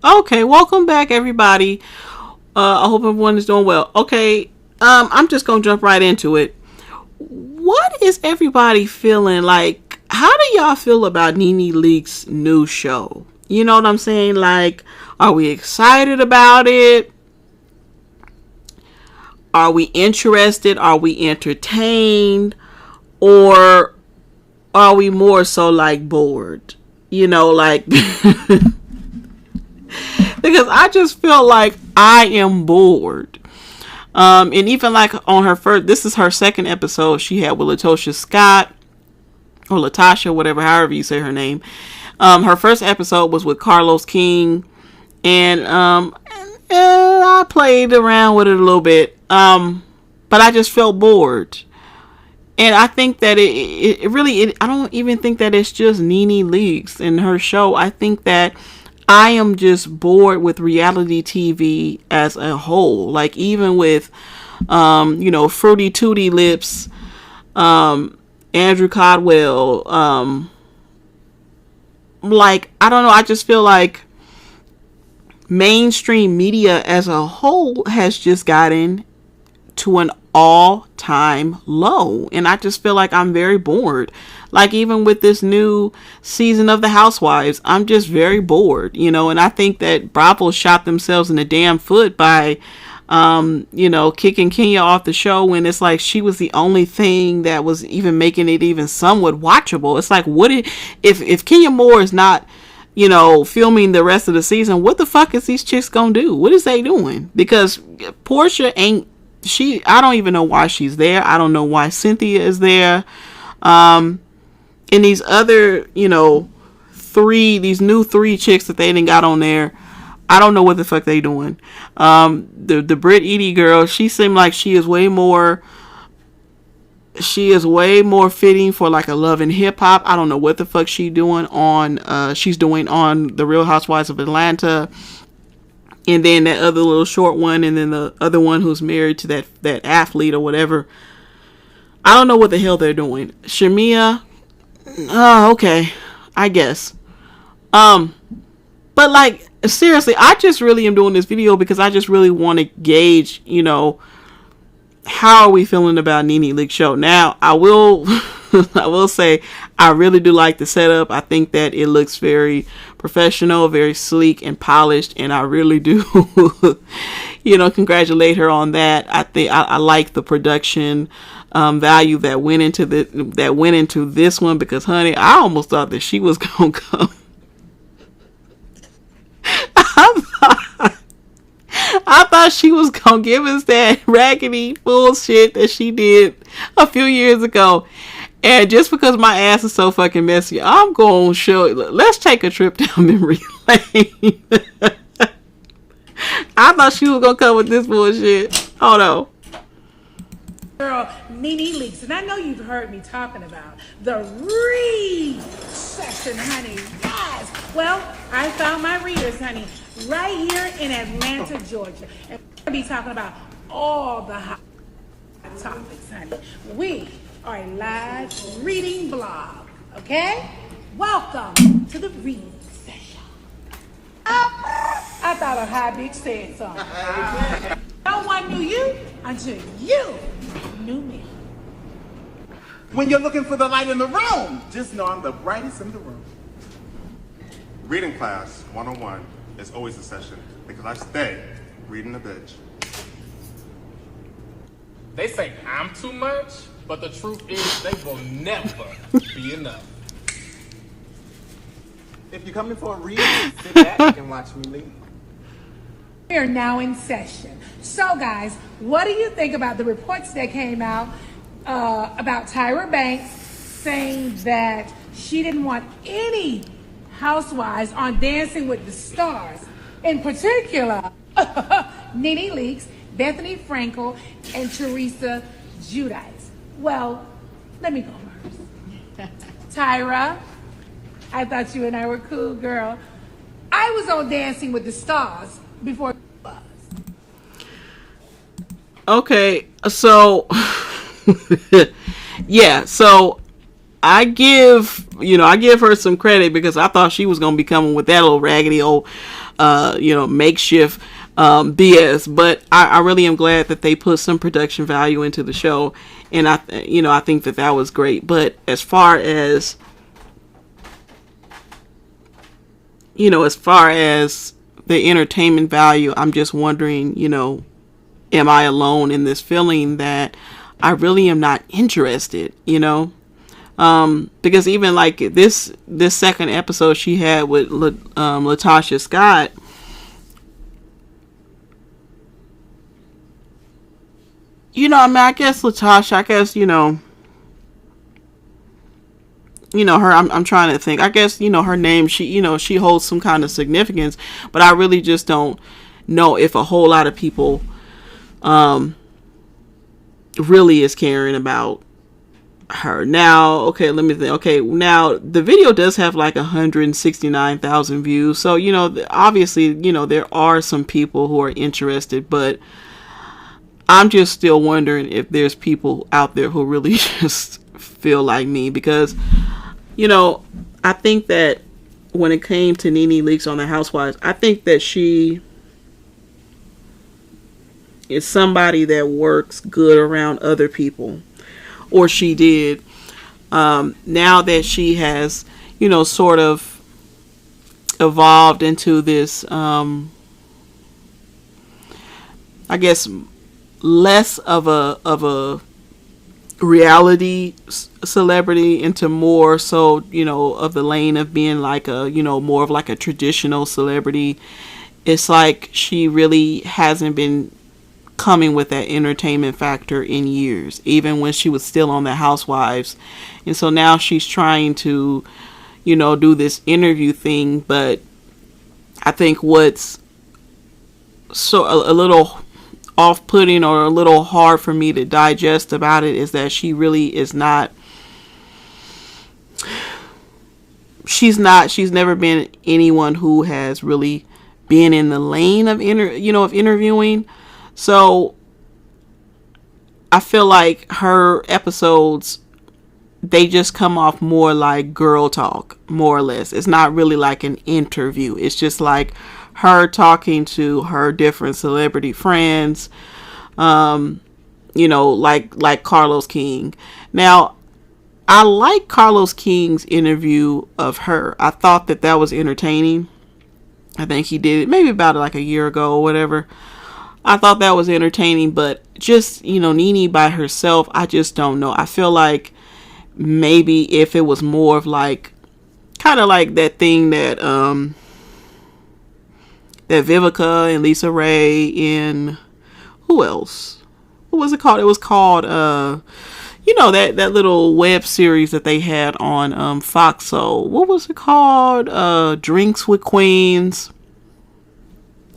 Okay, welcome back, everybody. I hope everyone is doing well. Okay, I'm just gonna jump right into it. What is everybody feeling like? How do y'all feel about Nene Leakes' new show? You know what I'm saying? Like, are we excited about it? Are we interested? Are we entertained? Or are we more so like bored? You know, like because I just feel like I am bored. And even like on her first, this is her second episode she had with Latosha Scott or Latasha, whatever, however you say her name. Her first episode was with Carlos King, and I played around with it a little bit, but I just felt bored. And I think that it really, I don't even think that it's just Nene Leakes and her show. I think that I am just bored with reality TV as a whole. Like, even with, Fruity Tooty Lips, Andrew Codwell, like, I don't know, I just feel like mainstream media as a whole has just gotten to an all-time low, and I just feel like I'm very bored. Like, even with this new season of The Housewives, I'm just very bored, and I think that Bravo shot themselves in the damn foot by kicking Kenya off the show, when it's like she was the only thing that was even making it even somewhat watchable. It's like, if Kenya Moore is not filming the rest of the season, what the fuck is these chicks gonna do? What is they doing? Because Portia ain't, I don't even know why she's there. I don't know why Cynthia is there. And these other, these new three chicks that they didn't got on there, I don't know what the fuck they doing. The Brit Edie girl, she seemed like she is way more fitting for like a Love and Hip Hop. I don't know what the fuck she's doing on The Real Housewives of Atlanta. And then that other little short one, and then the other one who's married to that athlete or whatever. I don't know what the hell they're doing. Shamia, oh, okay, I guess. But like, seriously, I just really am doing this video because I just really want to gauge, how are we feeling about Nene Leakes' show. Now, I will say, I really do like the setup. I think that it looks very professional, very sleek and polished, and I really do, congratulate her on that. I think I like the production value that went into this one, because, honey, I almost thought that she was gonna come. I thought she was gonna give us that raggedy bullshit that she did a few years ago. And just because my ass is so fucking messy, I'm gonna show it. Let's take a trip down memory lane. I thought she was gonna come with this bullshit. Oh no. Girl, Nene Leakes, and I know you've heard me talking about the recession, honey. Yes. Well, I found my readers, honey, right here in Atlanta, Georgia. And we're gonna be talking about all the hot topics, honey. We are a live reading blog, okay? Welcome to the reading session. I thought a high bitch said something. No one knew you until you knew me. When you're looking for the light in the room, just know I'm the brightest in the room. Reading class 101 is always a session because I stay reading the bitch. They say I'm too much, but the truth is they will never be enough. If you're coming for a read, sit back and watch me lead. We are now in session. So, guys, what do you think about the reports that came out about Tyra Banks saying that she didn't want any housewives on Dancing with the Stars? In particular, Nene Leakes, Bethany Frankel, and Teresa Giudice. Well, let me go first. Tyra, I thought you and I were cool, girl. I was on Dancing with the Stars before you was. Okay, so yeah, so I give her some credit because I thought she was going to be coming with that little raggedy old, makeshift BS. But I really am glad that they put some production value into the show. And I think that was great. But as far as, the entertainment value, I'm just wondering, am I alone in this feeling that I really am not interested, because even like this second episode she had with Latasha Scott, I guess Latasha, her, I'm trying to think, I guess, her name, she holds some kind of significance, but I really just don't know if a whole lot of people really is caring about her. Now, okay, let me think. Okay, now the video does have like 169,000 views, so obviously there are some people who are interested, but I'm just still wondering if there's people out there who really just feel like me, because I think that when it came to Nene Leakes on the Housewives, I think that she is somebody that works good around other people, or she did. Now that she has, sort of evolved into this, I guess, less of a reality celebrity into more so, of the lane of being like a, more of like a traditional celebrity. It's like she really hasn't been coming with that entertainment factor in years, even when she was still on the Housewives. And so now she's trying to, do this interview thing. But I think what's so a little off-putting or a little hard for me to digest about it is that she really is not, she's never been anyone who has really been in the lane of interviewing. So I feel like her episodes, they just come off more like girl talk, more or less. It's not really like an interview. It's just like her talking to her different celebrity friends, like Carlos King. Now, I like Carlos King's interview of her. I thought that was entertaining. I think he did it maybe about like a year ago or whatever. I thought that was entertaining, but just, Nene by herself, I just don't know. I feel like maybe if it was more of like, kind of like that thing that, that Vivica and Lisa Ray and who else? What was it called? It was called, that little web series that they had on Fox Soul. What was it called? Drinks with Queens.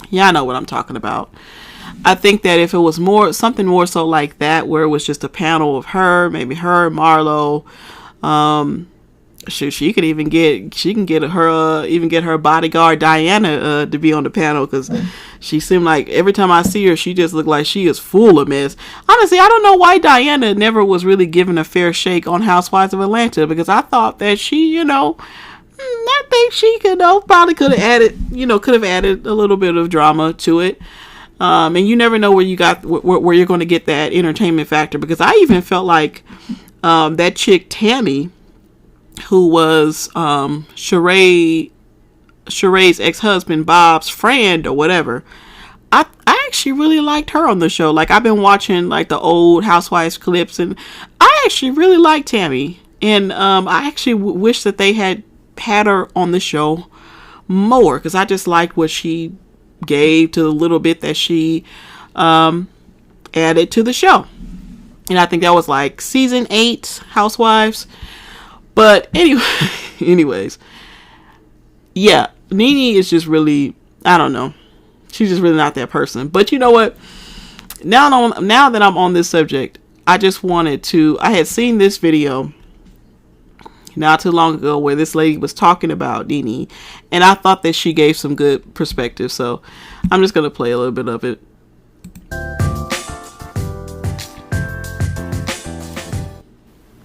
Yeah, I know what I'm talking about. I think that if it was something more so like that, where it was just a panel of her, maybe her, Marlo, she can even get her bodyguard Diana to be on the panel, because she seemed like every time I see her, she just looked like she is full of mess. Honestly, I don't know why Diana never was really given a fair shake on Housewives of Atlanta, because I thought that she, I think she probably could have added a little bit of drama to it. And you never know where you're going to get that entertainment factor, because I even felt like that chick Tammy, who was Sheree's ex-husband Bob's friend or whatever, I actually really liked her on the show. Like, I've been watching like the old Housewives clips, and I actually really like Tammy, and I actually wish that they had her on the show more, because I just liked what she gave to the little bit that she added to the show. And I think that was like season 8 Housewives. But anyways, yeah, Nene is just really, I don't know, she's just really not that person. But you know what, now that I'm on this subject, I just wanted to, I had seen this video not too long ago where this lady was talking about Nene, and I thought that she gave some good perspective, so I'm just going to play a little bit of it.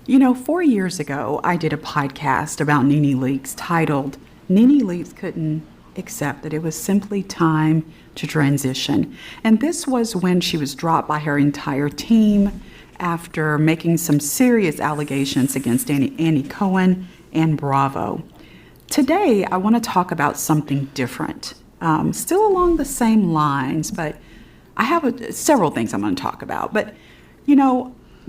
4 years ago, I did a podcast about Nene Leakes titled, Nene Leakes Couldn't Accept That It Was Simply Time to Transition. And this was when she was dropped by her entire team after making some serious allegations against Annie Cohen and Bravo. Today, I want to talk about something different, still along the same lines, but I have several things I'm going to talk about. But,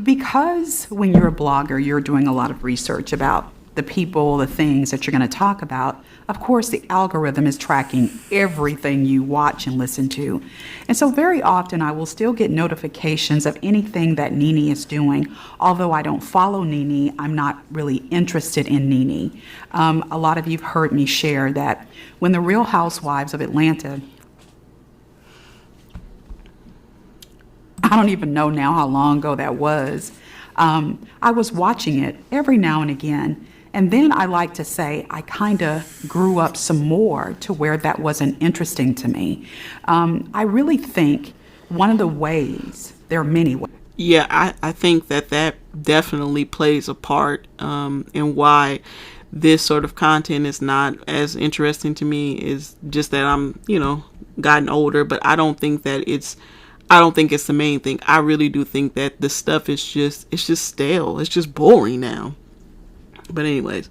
because when you're a blogger, you're doing a lot of research about the people, the things that you're going to talk about. Of course, the algorithm is tracking everything you watch and listen to. And so very often I will still get notifications of anything that Nene is doing. Although I don't follow Nene, I'm not really interested in Nene. A lot of you have heard me share that when the Real Housewives of Atlanta, I don't even know now how long ago that was. I was watching it every now and again. And then I like to say I kind of grew up some more to where that wasn't interesting to me. I really think one of the ways, there are many ways. Yeah, I think that definitely plays a part in why this sort of content is not as interesting to me, is just that I'm, gotten older, but I don't think it's the main thing. I really do think that the stuff is just stale. It's just boring now. But anyways.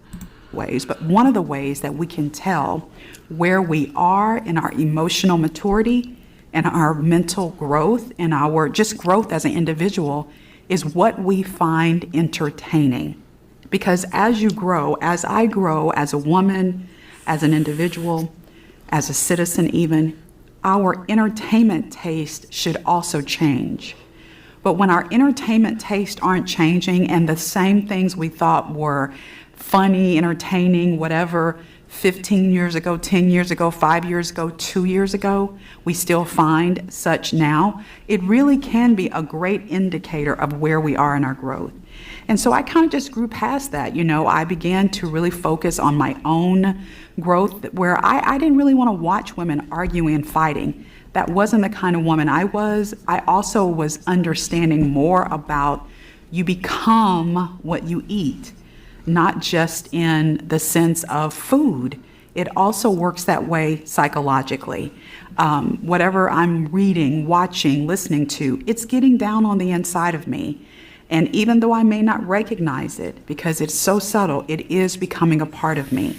But one of the ways that we can tell where we are in our emotional maturity and our mental growth and our just growth as an individual is what we find entertaining. Because as you grow, as I grow as a woman, as an individual, as a citizen even, our entertainment taste should also change. But when our entertainment tastes aren't changing and the same things we thought were funny, entertaining, whatever, 15 years ago, 10 years ago, 5 years ago, 2 years ago, we still find such now, it really can be a great indicator of where we are in our growth. And so I kind of just grew past that. I began to really focus on my own growth where I didn't really want to watch women arguing and fighting. That wasn't the kind of woman I was. I also was understanding more about you become what you eat, not just in the sense of food. It also works that way psychologically. Whatever I'm reading, watching, listening to, it's getting down on the inside of me. And even though I may not recognize it because it's so subtle, it is becoming a part of me.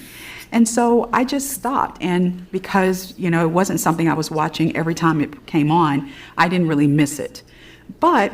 And so I just stopped. And because, it wasn't something I was watching every time it came on, I didn't really miss it. But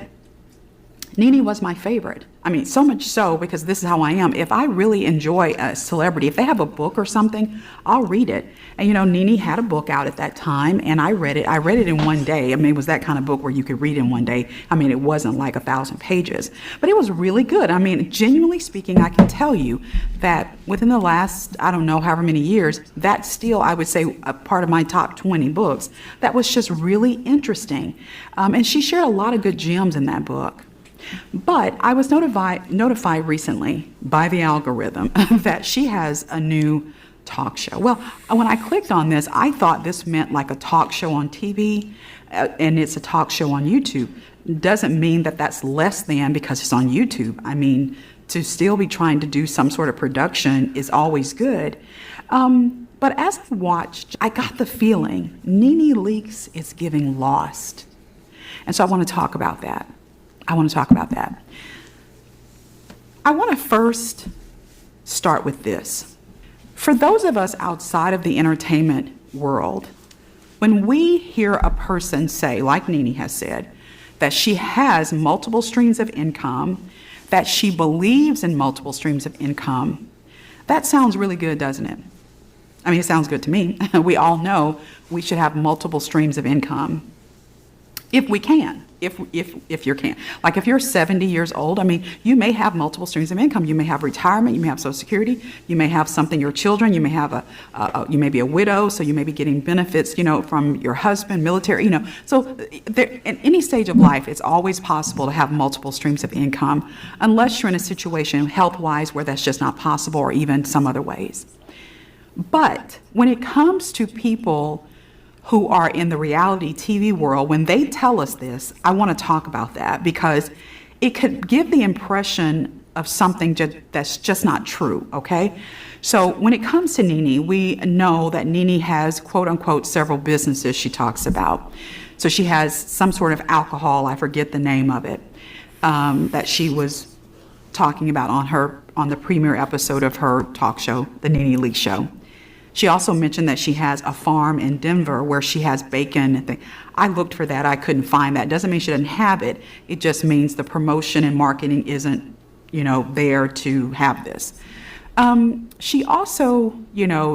Nene was my favorite. I mean, so much so because this is how I am. If I really enjoy a celebrity, if they have a book or something, I'll read it. And, Nene had a book out at that time, and I read it. I read it in one day. I mean, it was that kind of book where you could read in one day. I mean, it wasn't like 1,000 pages, but it was really good. I mean, genuinely speaking, I can tell you that within the last, I don't know, however many years, that's still, I would say, a part of my top 20 books. That was just really interesting. And she shared a lot of good gems in that book. But I was notified recently by the algorithm that she has a new talk show. Well, when I clicked on this, I thought this meant like a talk show on TV, and it's a talk show on YouTube. Doesn't mean that that's less than because it's on YouTube. I mean, to still be trying to do some sort of production is always good. But as I watched, I got the feeling Nene Leakes is giving lost. And so I want to talk about that. I want to first start with this. For those of us outside of the entertainment world, when we hear a person say, like Nene has said, that she has multiple streams of income, that she believes in multiple streams of income, that sounds really good, doesn't it? I mean, it sounds good to me. We all know we should have multiple streams of income. If we can, if you can. Like if you're 70 years old, I mean, you may have multiple streams of income. You may have retirement, you may have Social Security, you may have something, your children, you may have you may be a widow, so you may be getting benefits, from your husband, military, So there, in any stage of life, it's always possible to have multiple streams of income, unless you're in a situation health-wise where that's just not possible, or even some other ways. But when it comes to people who are in the reality TV world, when they tell us this, I want to talk about that because it could give the impression of something that's just not true, okay? So when it comes to Nene, we know that Nene has, quote unquote, several businesses she talks about. So she has some sort of alcohol, I forget the name of it, that she was talking about on the premiere episode of her talk show, the Nene Leakes Show. She also mentioned that she has a farm in Denver where she has bacon and things. I looked for that. I couldn't find that. Doesn't mean she doesn't have it. It just means the promotion and marketing isn't, there to have this. She also,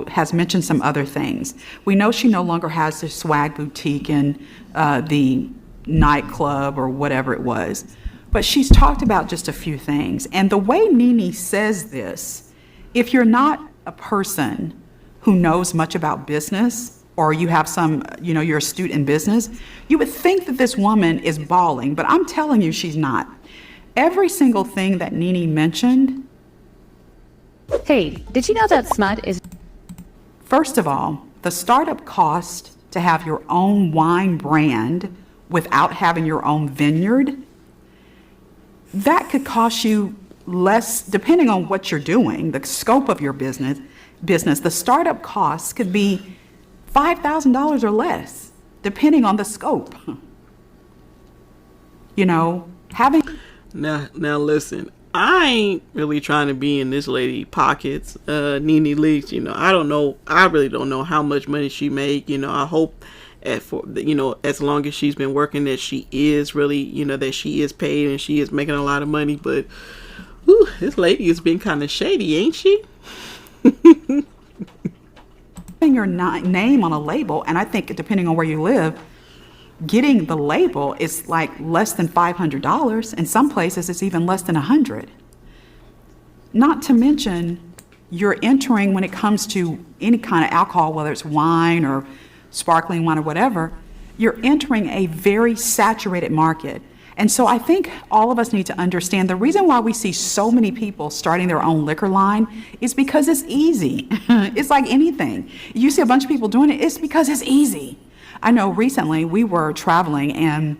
has mentioned some other things. We know she no longer has the swag boutique in the nightclub or whatever it was. But she's talked about just a few things. And the way Nene says this, if you're not a person who knows much about business, or you have some, you're astute in business, you would think that this woman is bawling, but I'm telling you she's not. Every single thing that Nene mentioned. Hey, did you know that smut is... First of all, the startup cost to have your own wine brand without having your own vineyard, that could cost you less, depending on what you're doing, the scope of your business, the startup costs could be $5,000 or less, depending on the scope. Having... Now listen, I ain't really trying to be in this lady pockets, Nene Leakes. I don't know. I really don't know how much money she make. I hope as long as she's been working that she is really, that she is paid and she is making a lot of money. But this lady has been kind of shady, ain't she? Your name on a label, and I think depending on where you live, getting the label is like less than $500. In some places, it's even less than $100. Not to mention, you're entering, when it comes to any kind of alcohol, whether it's wine or sparkling wine or whatever, you're entering a very saturated market. And so I think all of us need to understand the reason why we see so many people starting their own liquor line is because it's easy. It's like anything. You see a bunch of people doing it, it's because it's easy. I know recently we were traveling and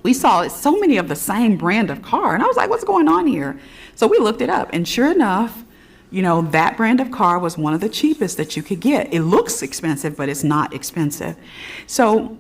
we saw so many of the same brand of car. And I was like, what's going on here? So we looked it up. And sure enough, that brand of car was one of the cheapest that you could get. It looks expensive, but it's not expensive. So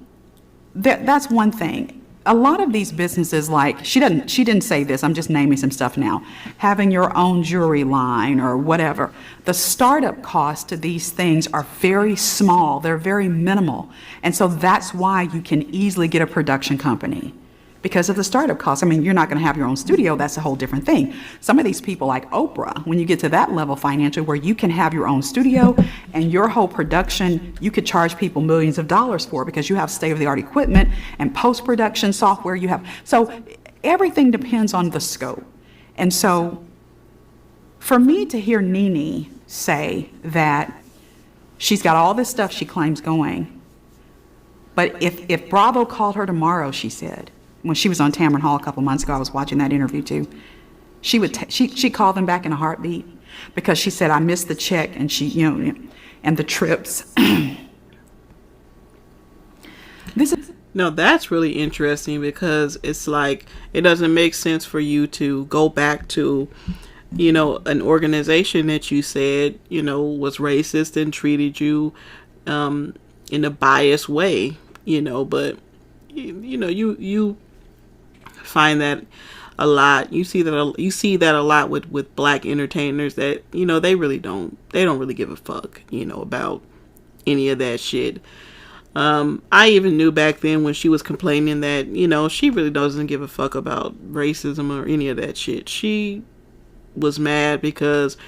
that's one thing. A lot of these businesses, like, she didn't say this, I'm just naming some stuff now, having your own jewelry line or whatever. The startup costs to these things are very small, they're very minimal. And so that's why you can easily get a production company, because of the startup costs. I mean, you're not going to have your own studio, that's a whole different thing. Some of these people like Oprah, when you get to that level financially where you can have your own studio and your whole production, you could charge people millions of dollars for, because you have state-of-the-art equipment and post-production software you have. So everything depends on the scope. And so for me to hear Nene say that she's got all this stuff she claims going, but if Bravo called her tomorrow, she said, when she was on Tamron Hall a couple months ago, I was watching that interview too, she called them back in a heartbeat, because she said, I missed the check and and the trips. No, that's really interesting, because it's like, it doesn't make sense for you to go back to, an organization that you said, was racist and treated you in a biased way, but you find that a lot. You see that a lot with black entertainers, that they don't really give a fuck about any of that shit. I even knew back then when she was complaining that she really doesn't give a fuck about racism or any of that shit. She was mad because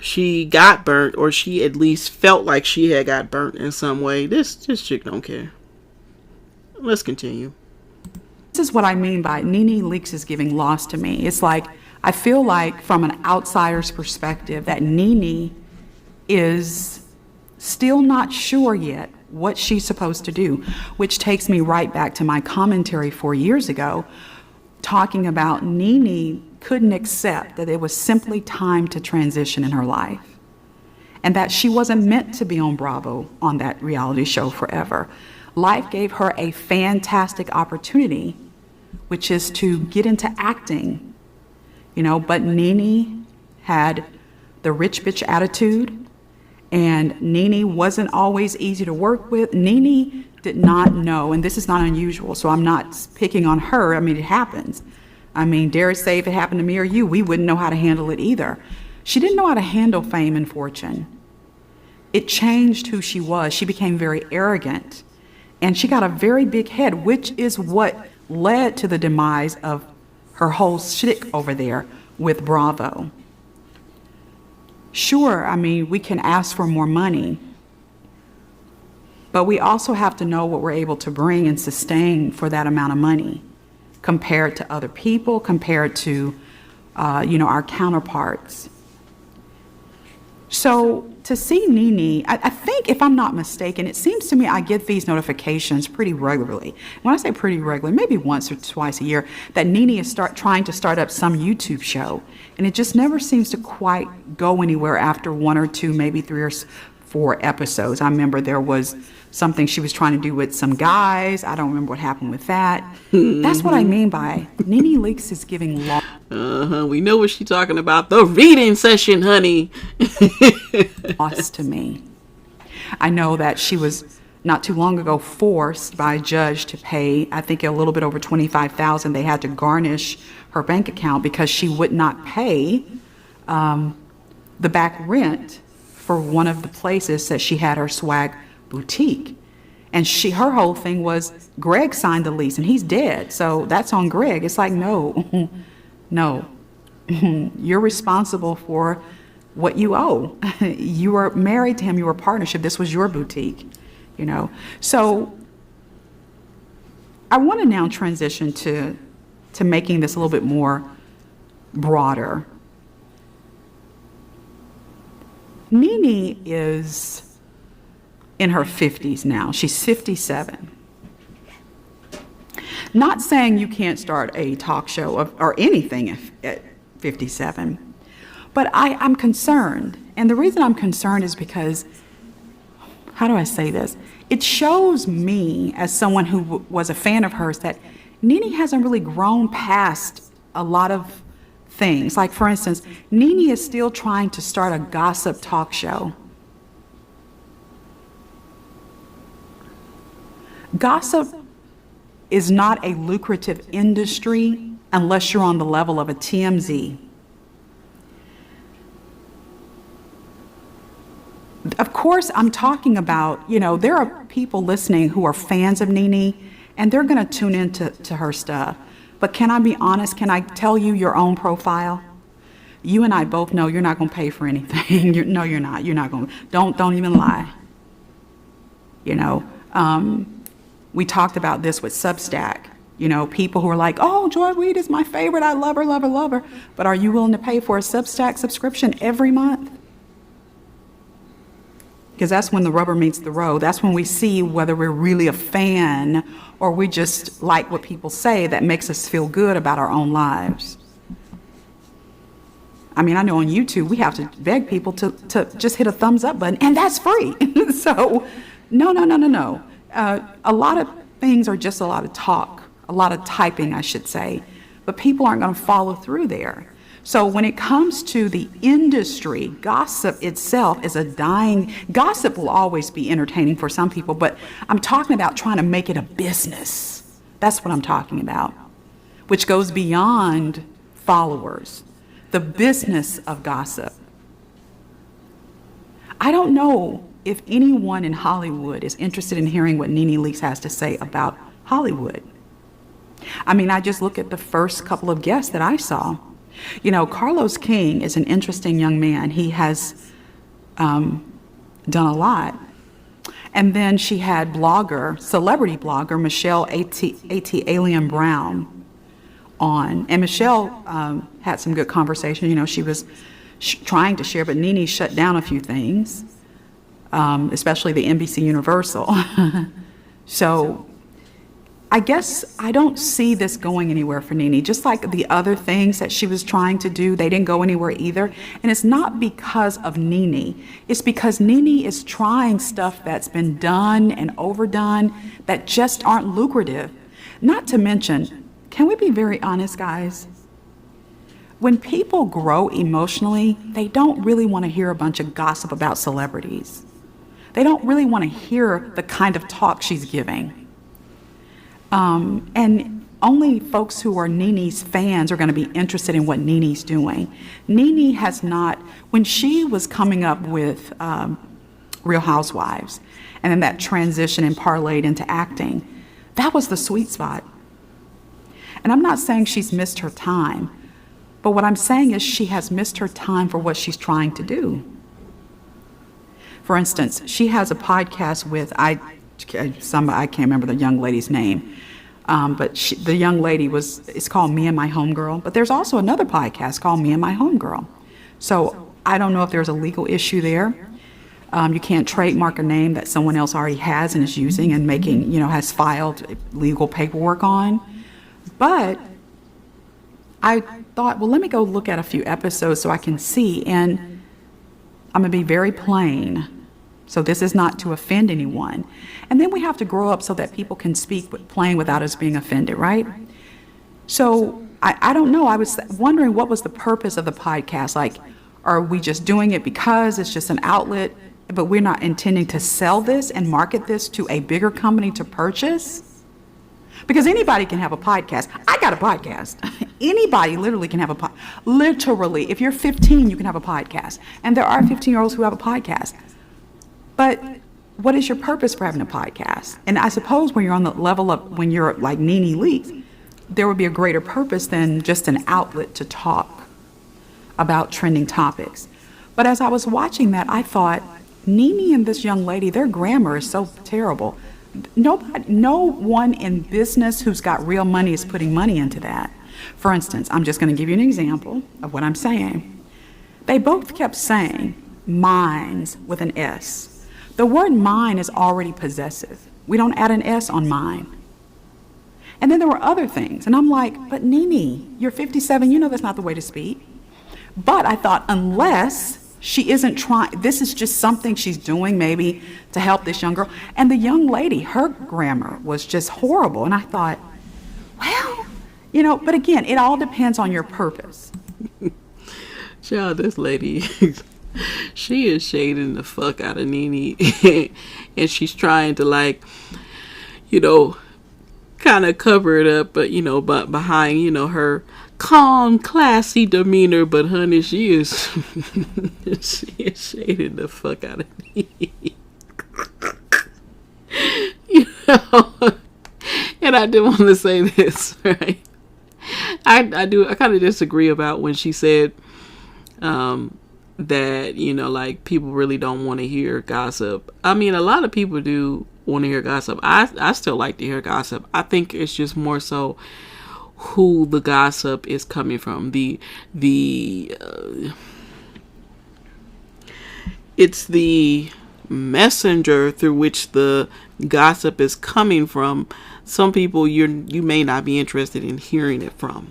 she got burnt, or she at least felt like she had got burnt in some way. This chick don't care. Let's continue. This is what I mean by Nene Leakes is giving loss to me. It's like, I feel like from an outsider's perspective that Nene is still not sure yet what she's supposed to do, which takes me right back to my commentary 4 years ago, talking about Nene couldn't accept that it was simply time to transition in her life, and that she wasn't meant to be on Bravo on that reality show forever. Life gave her a fantastic opportunity, which is to get into acting But Nene had the rich bitch attitude, and Nene wasn't always easy to work with. Nene did not know, and this is not unusual, so I'm not picking on her. I mean, it happens. I mean, dare I say if it happened to me or you, we wouldn't know how to handle it either. She didn't know how to handle fame and fortune. It changed who she was. She became very arrogant, and she got a very big head, which is what led to the demise of her whole shtick over there with Bravo. Sure, I mean, we can ask for more money, but we also have to know what we're able to bring and sustain for that amount of money compared to other people, compared to, our counterparts. So to see Nene, I think, if I'm not mistaken, it seems to me I get these notifications pretty regularly. When I say pretty regularly, maybe once or twice a year, that Nene is trying to start up some YouTube show. And it just never seems to quite go anywhere after 1 or 2, maybe 3 or 4 episodes. I remember there was something she was trying to do with some guys. I don't remember what happened with that. That's what I mean by Nene Leakes is giving We know what she's talking about. The reading session, honey. loss to me. I know that she was not too long ago forced by a judge to pay, I think, a little bit over $25,000. They had to garnish her bank account because she would not pay the back rent for one of the places that she had her swag boutique. And her whole thing was, Greg signed the lease and he's dead, so that's on Greg. It's like, no, no. You're responsible for what you owe. You were married to him, you were a partnership, this was your boutique, So I want to now transition to making this a little bit more broader. Nene is in her 50s now. She's 57. Not saying you can't start a talk show or anything at 57, but I'm concerned. And the reason I'm concerned is because, how do I say this? It shows me, as someone who was a fan of hers, that Nene hasn't really grown past a lot of things. Like, for instance, Nene is still trying to start a gossip talk show. Gossip is not a lucrative industry unless you're on the level of a TMZ. Of course, I'm talking about, there are people listening who are fans of Nene, and they're going to tune into her stuff. But can I be honest? Can I tell you your own profile? You and I both know you're not going to pay for anything. No, you're not. You're not going to. Don't even lie. We talked about this with Substack. People who are like, oh, Joy Reid is my favorite. I love her, love her, love her. But are you willing to pay for a Substack subscription every month? Because that's when the rubber meets the road. That's when we see whether we're really a fan or we just like what people say that makes us feel good about our own lives. I mean, I know on YouTube we have to beg people to just hit a thumbs up button, and that's free. So, no. A lot of things are just a lot of talk, a lot of typing, I should say, but people aren't going to follow through there. So when it comes to the industry, gossip itself is a dying. Gossip will always be entertaining for some people, but I'm talking about trying to make it a business. That's what I'm talking about, which goes beyond followers, the business of gossip. I don't know if anyone in Hollywood is interested in hearing what Nene Leakes has to say about Hollywood. I mean, I just look at the first couple of guests that I saw. Carlos King is an interesting young man. He has done a lot. And then she had celebrity blogger, Michelle A.T. Alien Brown on. And Michelle had some good conversation. She was trying to share, but Nene shut down a few things, especially the NBC Universal. So I guess I don't see this going anywhere for Nene. Just like the other things that she was trying to do, they didn't go anywhere either. And it's not because of Nene. It's because Nene is trying stuff that's been done and overdone that just aren't lucrative. Not to mention, can we be very honest, guys? When people grow emotionally, they don't really want to hear a bunch of gossip about celebrities. They don't really want to hear the kind of talk she's giving. And only folks who are Nene's fans are going to be interested in what Nene's doing. Nene has not, when she was coming up with Real Housewives, and then that transition and parlayed into acting, that was the sweet spot. And I'm not saying she's missed her time, but what I'm saying is she has missed her time for what she's trying to do. For instance, she has a podcast with, I can't remember the young lady's name, but the young lady it's called Me and My Homegirl, but there's also another podcast called Me and My Homegirl. So I don't know if there's a legal issue there. You can't trademark a name that someone else already has and is using and making, has filed legal paperwork on. But I thought, well, let me go look at a few episodes so I can see. And I'm going to be very plain. So this is not to offend anyone. And then we have to grow up so that people can speak plain without us being offended, right? So I don't know. I was wondering what was the purpose of the podcast. Like, are we just doing it because it's just an outlet, but we're not intending to sell this and market this to a bigger company to purchase? Because anybody can have a podcast. I got a podcast. Anybody literally can have a podcast. Literally, if you're 15, you can have a podcast. And there are 15-year-olds who have a podcast. But what is your purpose for having a podcast? And I suppose when you're on the level of, when you're like Nene Leakes, there would be a greater purpose than just an outlet to talk about trending topics. But as I was watching that, I thought, Nene and this young lady, their grammar is so terrible. No one in business who's got real money is putting money into that. For instance, I'm just going to give you an example of what I'm saying. They both kept saying minds with an S. The word mine is already possessive. We don't add an S on mine. And then there were other things. And I'm like, but Nene, you're 57, you know that's not the way to speak. But I thought, unless she isn't trying, this is just something she's doing maybe to help this young girl. And the young lady, her grammar was just horrible. And I thought, well, but again, it all depends on your purpose. Child, this lady, she is shading the fuck out of Nene. And she's trying to kind of cover it up, but behind, her calm, classy demeanor, but honey, she is shading the fuck out of me. And I did want to say this, right? I kind of disagree about when she said that, people really don't want to hear gossip. I mean, a lot of people do want to hear gossip. I still like to hear gossip. I think it's just more so who the gossip is coming from. It's the messenger through which the gossip is coming from. Some people you may not be interested in hearing it from.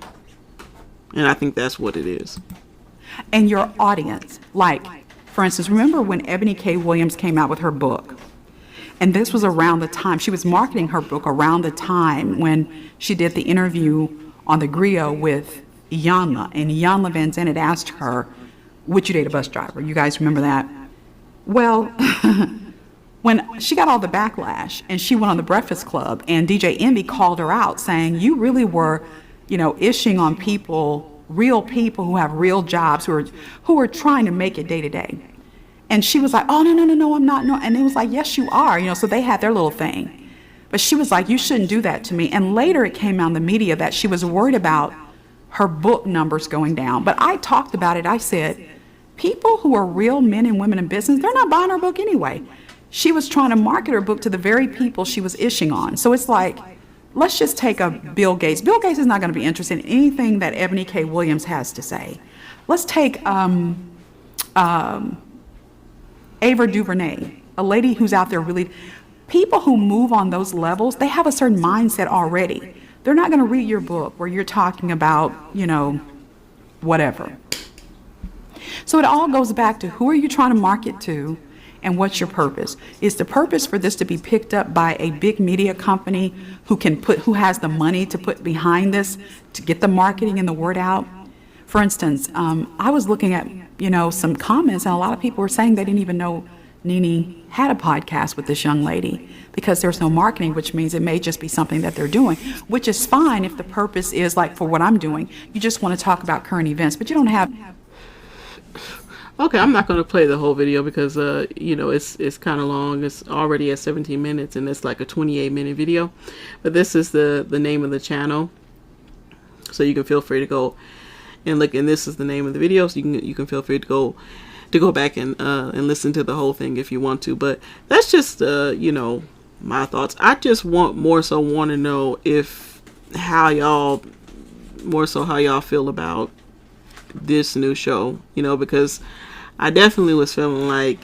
And I think that's what it is. And your audience, for instance, remember when Ebony K. Williams came out with her book? And this was around the time, she was marketing her book around the time when she did the interview on the griot with Iyanla. And Iyanla Vanzant had asked her, would you date a bus driver? You guys remember that? Well, when she got all the backlash and she went on the Breakfast Club and DJ Envy called her out saying, you really were, ishing on real people who have real jobs, who are trying to make it day to day. And she was like, oh, no, I'm not. No. And it was like, yes, you are. So they had their little thing. But she was like, you shouldn't do that to me. And later it came out in the media that she was worried about her book numbers going down. But I talked about it. I said, people who are real men and women in business, they're not buying her book anyway. She was trying to market her book to the very people she was ishing on. So it's like, let's just take a Bill Gates. Bill Gates is not going to be interested in anything that Ebony K. Williams has to say. Let's take Ava DuVernay, a lady who's out there really. People who move on those levels, they have a certain mindset already. They're not going to read your book where you're talking about, whatever. So it all goes back to who are you trying to market to and what's your purpose? Is the purpose for this to be picked up by a big media company who has the money to put behind this to get the marketing and the word out? For instance, I was looking at, some comments, and a lot of people were saying they didn't even know Nene had a podcast with this young lady because there's no marketing, which means it may just be something that they're doing, which is fine if the purpose is like for what I'm doing. You just want to talk about current events, but you don't have. Okay, I'm not going to play the whole video because, it's kind of long. It's already at 17 minutes and it's like a 28-minute video. But this is the name of the channel. So you can feel free to go and look. And this is the name of the video. So you can feel free to go back and listen to the whole thing if you want to. But that's just, my thoughts. I just want to know how y'all feel about this new show, because I definitely was feeling like,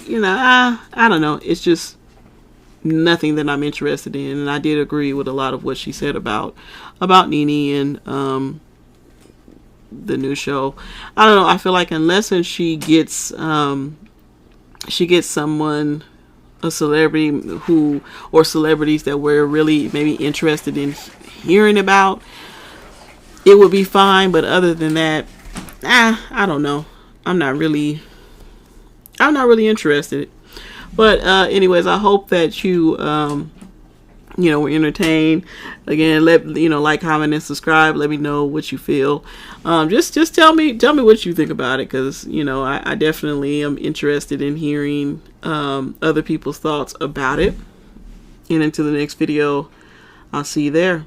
I don't know. It's just nothing that I'm interested in. And I did agree with a lot of what she said about Nene and the new show. I don't know. I feel like unless she gets someone, a celebrity or celebrities that we're really maybe interested in hearing about, it would be fine. But other than that, I don't know. I'm not really interested. But anyways, I hope that you were entertained. Again, like, comment, and subscribe. Let me know what you feel. Just tell me what you think about it, because I definitely am interested in hearing other people's thoughts about it. And until the next video, I'll see you there.